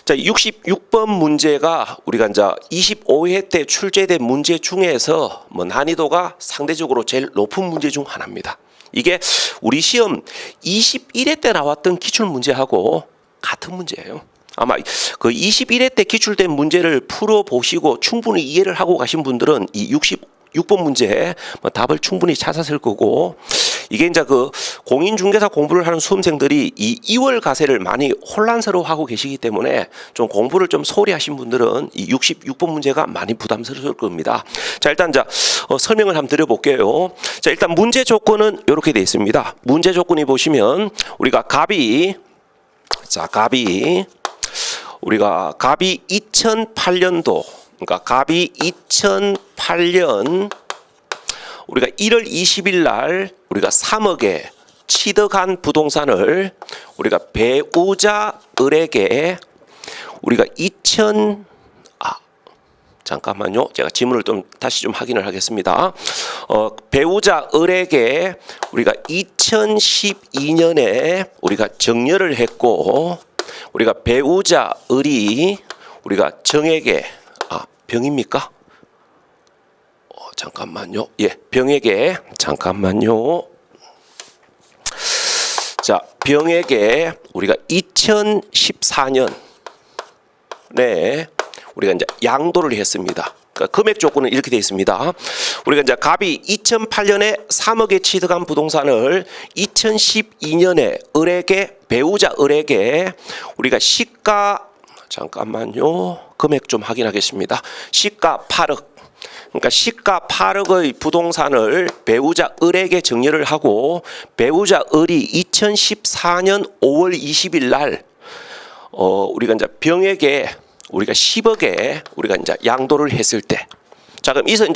자, 66번 문제가 우리가 이제 25회 때 출제된 문제 중에서 뭐 난이도가 상대적으로 제일 높은 문제 중 하나입니다. 이게 우리 시험 21회 때 나왔던 기출 문제하고 같은 문제예요. 아마 그 21회 때 기출된 문제를 풀어 보시고 충분히 이해를 하고 가신 분들은 이 66번 문제 답을 충분히 찾았을 거고, 이게 이제 그 공인중개사 공부를 하는 수험생들이 이 2월 가세를 많이 혼란스러워하고 계시기 때문에 좀 공부를 좀 소홀히 하신 분들은 이 66번 문제가 많이 부담스러울 겁니다. 자, 일단 설명을 한번 드려볼게요. 자, 일단 문제 조건은 이렇게 되어 있습니다. 문제 조건이 보시면 우리가 갑이 2008년도, 그러니까 갑이 2008년 우리가 1월 20일 날 우리가 3억에 취득한 부동산을 우리가 배우자 을에게 우리가 잠깐만요. 제가 지문을 좀 다시 좀 확인을 하겠습니다. 배우자 을에게 우리가 2012년에 우리가 정려를 했고, 우리가 배우자 을이 우리가 정에게 병입니까? 잠깐만요. 예, 병에게 잠깐만요. 자, 병에게 우리가 2014년에 우리가 이제 양도를 했습니다. 그러니까 금액 조건은 이렇게 되어 있습니다. 우리가 이제 갑이 2008년에 3억에 취득한 부동산을 2012년에 을에게, 배우자 을에게 우리가 시가, 잠깐만요. 금액 좀 확인하겠습니다. 시가 8억. 그러니까 시가 8억의 부동산을 배우자 을에게 정려를 하고, 배우자 을이 2014년 5월 20일 날 우리가 이제 병에게 우리가 10억에 우리가 이제 양도를 했을 때, 자, 그럼 이제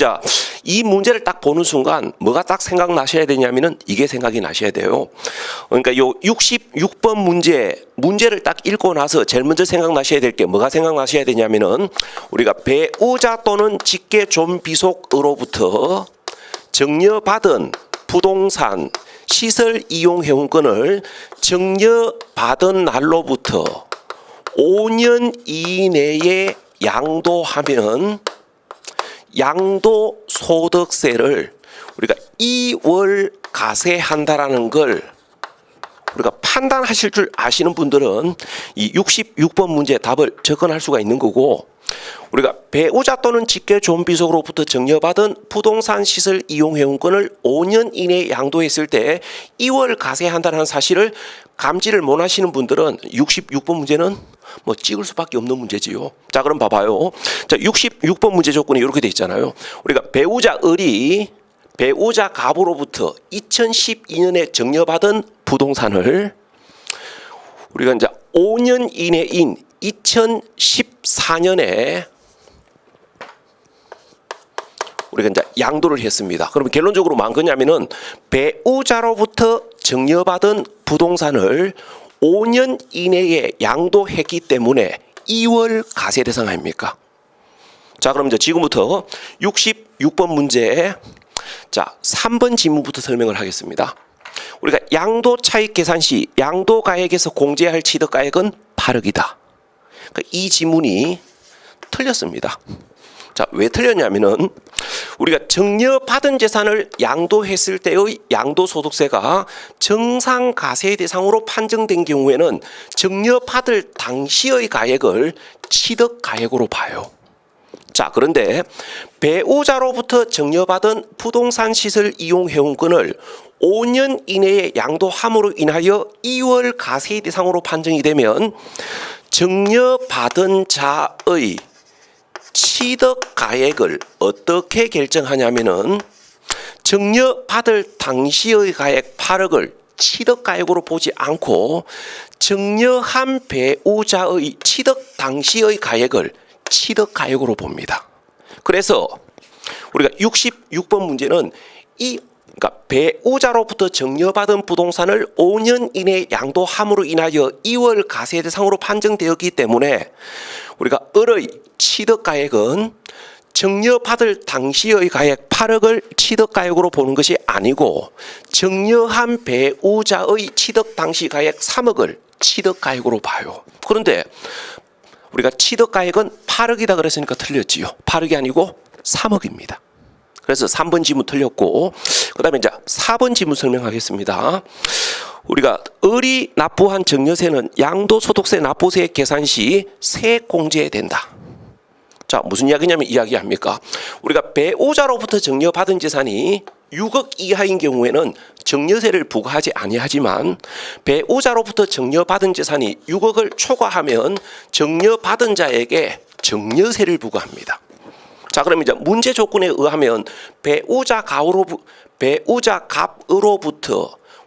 이 문제를 딱 보는 순간 뭐가 딱 생각나셔야 되냐면은 이게 생각이 나셔야 돼요. 그러니까 요 66번 문제를 딱 읽고 나서 제일 먼저 생각나셔야 될 게 뭐가 생각나셔야 되냐면은 우리가 배우자 또는 직계 존비속으로부터 정려받은 부동산 시설 이용 회원권을 정려받은 날로부터 5년 이내에 양도하면 양도소득세를 우리가 2월 가세한다라는 걸 우리가 판단하실 줄 아시는 분들은 이 66번 문제 답을 접근할 수가 있는 거고, 우리가 배우자 또는 직계 존비속으로부터 정려받은 부동산 시설 이용 회원권을 5년 이내에 양도했을 때 2월 가세한다는 사실을 감지를 못 하시는 분들은 66번 문제는 뭐 찍을 수밖에 없는 문제지요. 자, 그럼 봐봐요. 자, 66번 문제 조건이 이렇게 돼 있잖아요. 우리가 배우자 을이 배우자 갑으로부터 2012년에 정려받은 부동산을 우리가 이제 5년 이내인 2014년에 우리가 이제 양도를 했습니다. 그러면 결론적으로 뭐한 거냐면은 배우자로부터 정려받은 부동산을 5년 이내에 양도했기 때문에 2월 가세 대상 아닙니까? 자, 그럼 이제 지금부터 66번 문제, 자, 3번 지문부터 설명을 하겠습니다. 우리가 양도 차익 계산 시 양도 가액에서 공제할 취득 가액은 8억이다. 그러니까 이 지문이 틀렸습니다. 자, 왜 틀렸냐면은 우리가 정려받은 재산을 양도했을 때의 양도소득세가 정상가세 대상으로 판정된 경우에는 정려받을 당시의 가액을 취득가액으로 봐요. 자, 그런데 배우자로부터 정려받은 부동산 시설 이용 회원권을 5년 이내에 양도함으로 인하여 2월 가세 대상으로 판정이 되면 정려받은 자의 취득 가액을 어떻게 결정하냐면은 정려받을 당시의 가액 8억을 취득 가액으로 보지 않고 정려한 배우자의 취득 당시의 가액을 취득 가액으로 봅니다. 그래서 우리가 66번 문제는 그러니까 배우자로부터 정려받은 부동산을 5년 이내에 양도함으로 인하여 2월 가세 대상으로 판정되었기 때문에 우리가 을의 취득가액은 정려받을 당시의 가액 8억을 취득가액으로 보는 것이 아니고 정려한 배우자의 취득 당시 가액 3억을 취득가액으로 봐요. 그런데 우리가 취득가액은 8억이다 그랬으니까 틀렸지요. 8억이 아니고 3억입니다. 그래서 3번 지문 틀렸고, 그 다음에 이제 4번 지문 설명하겠습니다. 우리가 을이 납부한 증여세는 양도소득세 납부세 계산 시 세액공제된다. 자, 무슨 이야기냐면 이야기합니까? 우리가 배우자로부터 증여받은 재산이 6억 이하인 경우에는 증여세를 부과하지 아니하지만, 배우자로부터 증여받은 재산이 6억을 초과하면 증여받은 자에게 증여세를 부과합니다. 자, 그러면 이제 문제 조건에 의하면 배우자 갑으로부터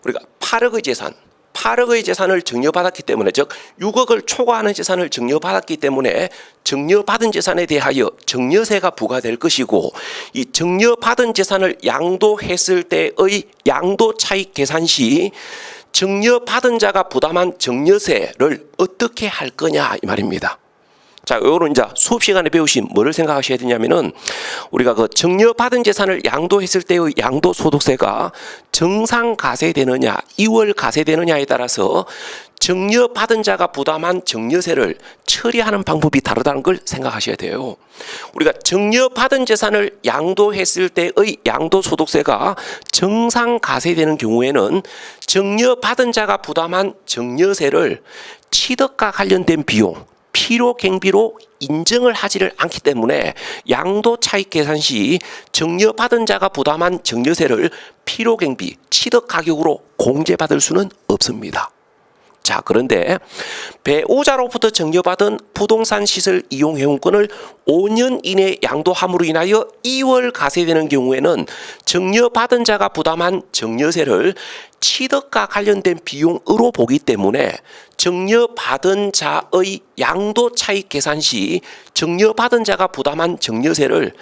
우리가 8억의 재산을 증여받았기 때문에, 즉 6억을 초과하는 재산을 증여받았기 때문에 증여받은 재산에 대하여 증여세가 부과될 것이고, 이 증여받은 재산을 양도했을 때의 양도차익 계산 시 증여받은 자가 부담한 증여세를 어떻게 할 거냐 이 말입니다. 자, 요거는 이제 수업 시간에 배우신 뭐를 생각하셔야 되냐면은, 우리가 그 증여받은 재산을 양도했을 때의 양도소득세가 정상 가세되느냐, 이월 가세되느냐에 따라서 증여받은 자가 부담한 증여세를 처리하는 방법이 다르다는 걸 생각하셔야 돼요. 우리가 증여받은 재산을 양도했을 때의 양도소득세가 정상 가세되는 경우에는 증여받은 자가 부담한 증여세를 취득과 관련된 비용, 필요경비로 인정을 하지를 않기 때문에 양도차익 계산 시 증여받은 자가 부담한 증여세를 필요경비, 취득가격으로 공제받을 수는 없습니다. 자, 그런데 배우자로부터 증여받은 부동산 시설 이용 회원권을 5년 이내 양도함으로 인하여 2월 가세되는 경우에는 증여받은 자가 부담한 증여세를 취득과 관련된 비용으로 보기 때문에 증여받은 자의 양도차익 계산 시 증여받은 자가 부담한 증여세를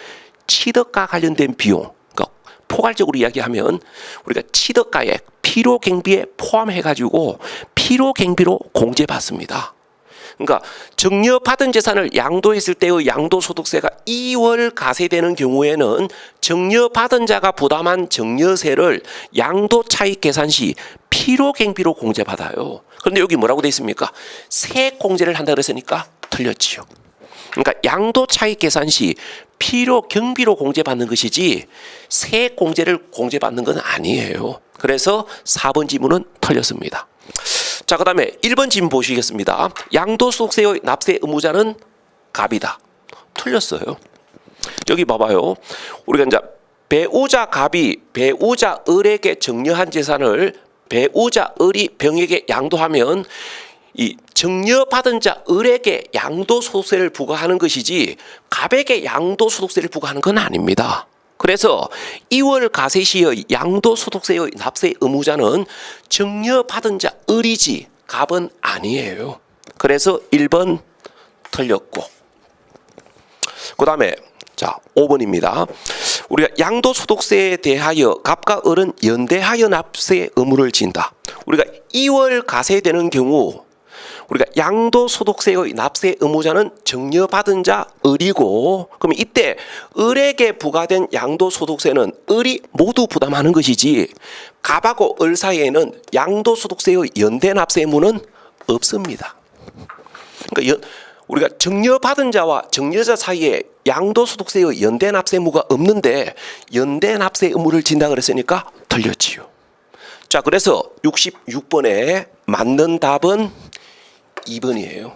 취득과 관련된 비용, 그러니까 포괄적으로 이야기하면 우리가 취득가액, 필요경비에 포함해가지고 필요경비로 공제받습니다. 그러니까 증여받은 재산을 양도했을 때의 양도소득세가 2월 가세되는 경우에는 증여받은 자가 부담한 증여세를 양도차익 계산 시 필요경비로 공제받아요. 그런데 여기 뭐라고 되어 있습니까? 세액공제를 한다 그랬으니까 틀렸지요. 그러니까 양도차익 계산 시 필요경비로 공제받는 것이지 세액공제를 공제받는 건 아니에요. 그래서 4번 지문은 틀렸습니다. 자, 그 다음에 1번 지문 보시겠습니다. 양도소득세의 납세 의무자는 갑이다. 틀렸어요. 여기 봐봐요. 우리가 이제 배우자 갑이 배우자 을에게 증여한 재산을 배우자 을이 병에게 양도하면 이 증여받은 자 을에게 양도소득세를 부과하는 것이지 갑에게 양도소득세를 부과하는 건 아닙니다. 그래서 2월 가세 시의 양도소득세의 납세 의무자는 증여받은 자 을이지 갑은 아니에요. 그래서 1번 틀렸고, 그 다음에 자 5번입니다. 우리가 양도소득세에 대하여 갑과 을은 연대하여 납세 의무를 진다. 우리가 2월 가세되는 경우 우리가 양도소득세의 납세 의무자는 증여받은 자 을이고, 그럼 이때 을에게 부과된 양도소득세는 을이 모두 부담하는 것이지 갑하고 을 사이에는 양도소득세의 연대 납세 의무는 없습니다. 그러니까 우리가 증여받은 자와 증여자 사이에 양도소득세의 연대 납세 의무가 없는데 연대 납세 의무를 진다 그랬으니까 틀렸지요. 자, 그래서 66번에 맞는 답은 2번이에요.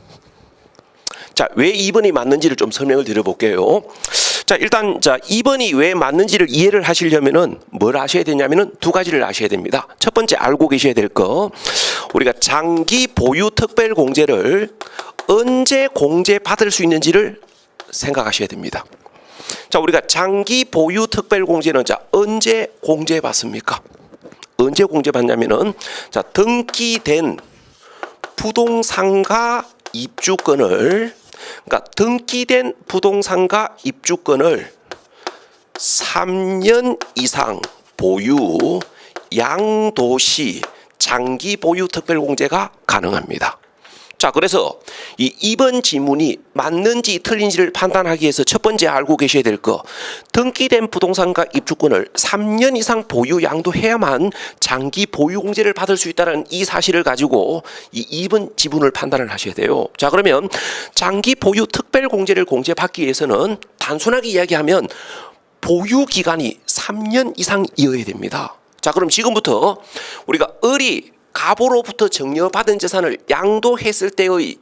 자, 왜 2번이 맞는지를 좀 설명을 드려볼게요. 자, 일단 2번이 왜 맞는지를 이해를 하시려면은 뭘 아셔야 되냐면은 두 가지를 아셔야 됩니다. 첫 번째 알고 계셔야 될 거, 우리가 장기 보유 특별 공제를 언제 공제받을 수 있는지를 생각하셔야 됩니다. 자, 우리가 장기 보유 특별 공제는 언제 공제받습니까? 언제 공제받냐면은 등기된 부동산가 입주권을, 그러니까 등기된 부동산가 입주권을 3년 이상 보유 양도시 장기 보유 특별 공제가 가능합니다. 자, 그래서 이 2번 지문이 맞는지 틀린지를 판단하기 위해서 첫 번째 알고 계셔야 될 거, 등기된 부동산과 입주권을 3년 이상 보유 양도해야만 장기 보유 공제를 받을 수 있다는 이 사실을 가지고 이 2번 지문을 판단을 하셔야 돼요. 자, 그러면 장기 보유 특별 공제를 공제받기 위해서는 단순하게 이야기하면 보유 기간이 3년 이상이어야 됩니다. 자, 그럼 지금부터 우리가 을이 갑으로부터 증여받은 재산을 양도했을 때의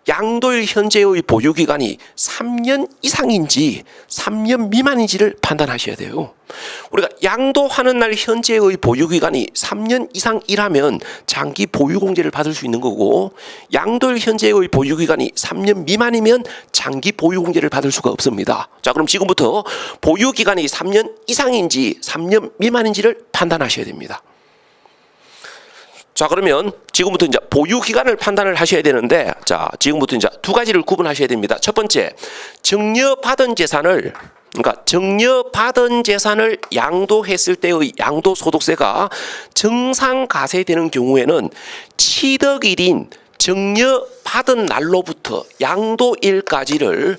양도일 현재의 보유기간이 3년 이상인지 3년 미만인지를 판단하셔야 돼요. 우리가 양도하는 날 현재의 보유기간이 3년 이상이라면 장기 보유공제를 받을 수 있는 거고, 양도일 현재의 보유기간이 3년 미만이면 장기 보유공제를 받을 수가 없습니다. 자, 그럼 지금부터 보유기간이 3년 이상인지 3년 미만인지를 판단하셔야 됩니다. 자, 그러면 지금부터 이제 보유 기간을 판단을 하셔야 되는데, 자, 지금부터 이제 두 가지를 구분하셔야 됩니다. 첫 번째, 증여받은 재산을, 그러니까 증여받은 재산을 양도했을 때의 양도소득세가 정상가세되는 경우에는 취득일인 증여받은 날로부터 양도일까지를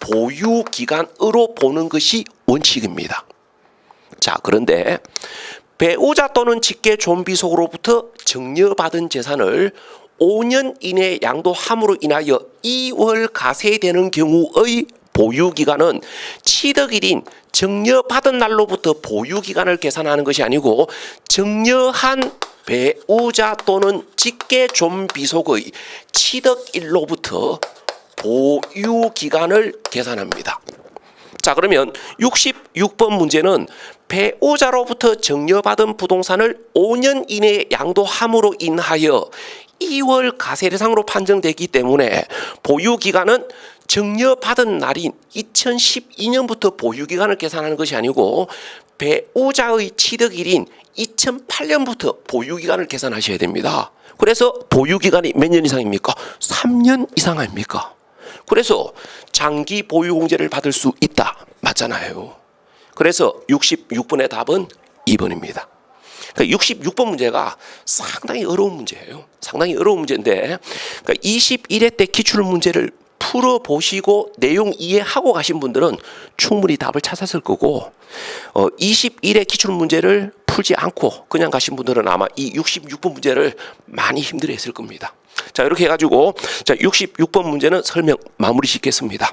보유 기간으로 보는 것이 원칙입니다. 자, 그런데 배우자 또는 직계 존비속으로부터 증여받은 재산을 5년 이내 양도함으로 인하여 2월 가세되는 경우의 보유기간은 취득일인 증여받은 날로부터 보유기간을 계산하는 것이 아니고 증여한 배우자 또는 직계 존비속의 취득일로부터 보유기간을 계산합니다. 자, 그러면 66번 문제는 배우자로부터 증여받은 부동산을 5년 이내에 양도함으로 인하여 2월 가세 대상으로 판정되기 때문에 보유기간은 증여받은 날인 2012년부터 보유기간을 계산하는 것이 아니고 배우자의 취득일인 2008년부터 보유기간을 계산하셔야 됩니다. 그래서 보유기간이 몇 년 이상입니까? 3년 이상 아닙니까? 그래서 장기 보유공제를 받을 수 있다. 맞잖아요. 그래서 66번의 답은 2번입니다. 그러니까 66번 문제가 상당히 어려운 문제예요. 상당히 어려운 문제인데, 그러니까 21회 때 기출 문제를 풀어보시고 내용 이해하고 가신 분들은 충분히 답을 찾았을 거고, 21회 기출 문제를 풀지 않고 그냥 가신 분들은 아마 이 66번 문제를 많이 힘들어했을 겁니다. 자, 이렇게 해가지고 자 66번 문제는 설명 마무리 짓겠습니다.